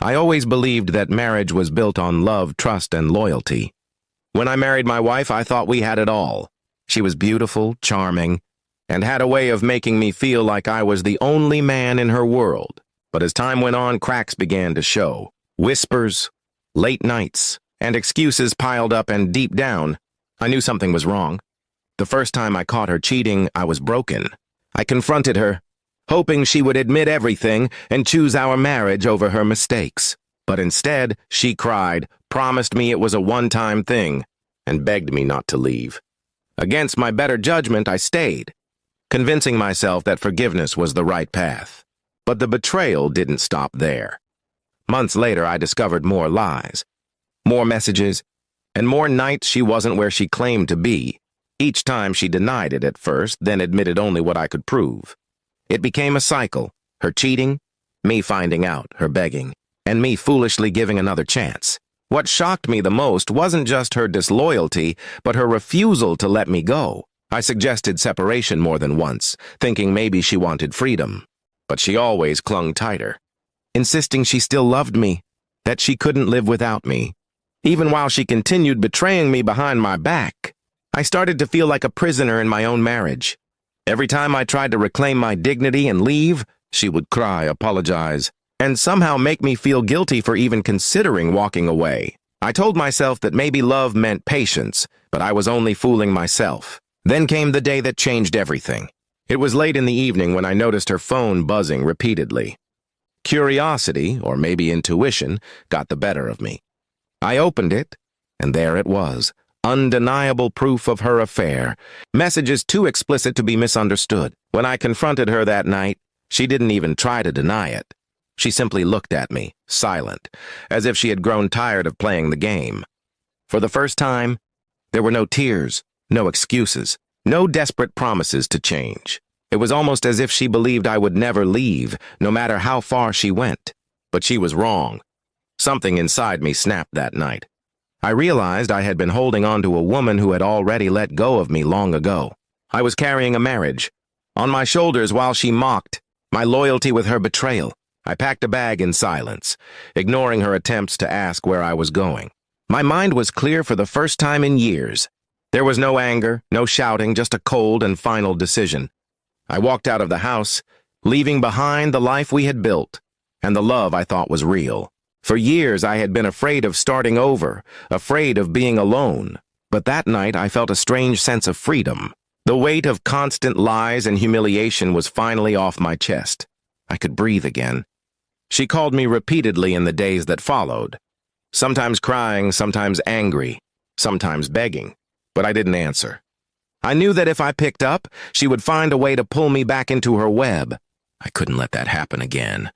I always believed that marriage was built on love, trust, and loyalty. When I married my wife, I thought we had it all. She was beautiful, charming, and had a way of making me feel like I was the only man in her world. But as time went on, cracks began to show. Whispers, late nights, and excuses piled up, and deep down, I knew something was wrong. The first time I caught her cheating, I was broken. I confronted her, hoping she would admit everything and choose our marriage over her mistakes. But instead, she cried, promised me it was a one-time thing, and begged me not to leave. Against my better judgment, I stayed, convincing myself that forgiveness was the right path. But the betrayal didn't stop there. Months later, I discovered more lies, more messages, and more nights she wasn't where she claimed to be. Each time she denied it at first, then admitted only what I could prove. It became a cycle, her cheating, me finding out, her begging, and me foolishly giving another chance. What shocked me the most wasn't just her disloyalty, but her refusal to let me go. I suggested separation more than once, thinking maybe she wanted freedom. But she always clung tighter, insisting she still loved me, that she couldn't live without me. Even while she continued betraying me behind my back, I started to feel like a prisoner in my own marriage. Every time I tried to reclaim my dignity and leave, she would cry, apologize, and somehow make me feel guilty for even considering walking away. I told myself that maybe love meant patience, but I was only fooling myself. Then came the day that changed everything. It was late in the evening when I noticed her phone buzzing repeatedly. Curiosity, or maybe intuition, got the better of me. I opened it, and there it was, undeniable proof of her affair, messages too explicit to be misunderstood. When I confronted her that night, she didn't even try to deny it. She simply looked at me, silent, as if she had grown tired of playing the game. For the first time, there were no tears, no excuses, no desperate promises to change. It was almost as if she believed I would never leave, no matter how far she went. But she was wrong. Something inside me snapped that night. I realized I had been holding on to a woman who had already let go of me long ago. I was carrying a marriage on my shoulders while she mocked my loyalty with her betrayal. I packed a bag in silence, ignoring her attempts to ask where I was going. My mind was clear for the first time in years. There was no anger, no shouting, just a cold and final decision. I walked out of the house, leaving behind the life we had built, and the love I thought was real. For years I had been afraid of starting over, afraid of being alone. But that night I felt a strange sense of freedom. The weight of constant lies and humiliation was finally off my chest. I could breathe again. She called me repeatedly in the days that followed, sometimes crying, sometimes angry, sometimes begging, but I didn't answer. I knew that if I picked up, she would find a way to pull me back into her web. I couldn't let that happen again.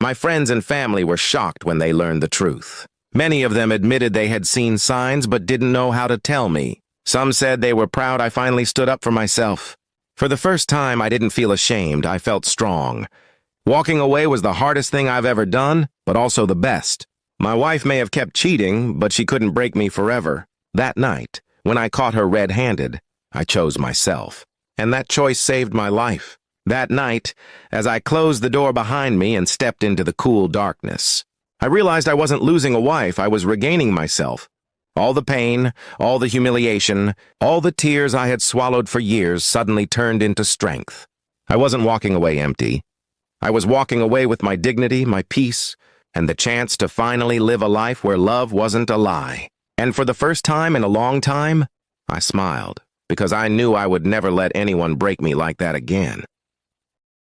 My friends and family were shocked when they learned the truth. Many of them admitted they had seen signs but didn't know how to tell me. Some said they were proud I finally stood up for myself. For the first time, I didn't feel ashamed. I felt strong. Walking away was the hardest thing I've ever done, but also the best. My wife may have kept cheating, but she couldn't break me forever. That night, when I caught her red-handed, I chose myself. And that choice saved my life. That night, as I closed the door behind me and stepped into the cool darkness, I realized I wasn't losing a wife, I was regaining myself. All the pain, all the humiliation, all the tears I had swallowed for years suddenly turned into strength. I wasn't walking away empty. I was walking away with my dignity, my peace, and the chance to finally live a life where love wasn't a lie. And for the first time in a long time, I smiled, because I knew I would never let anyone break me like that again.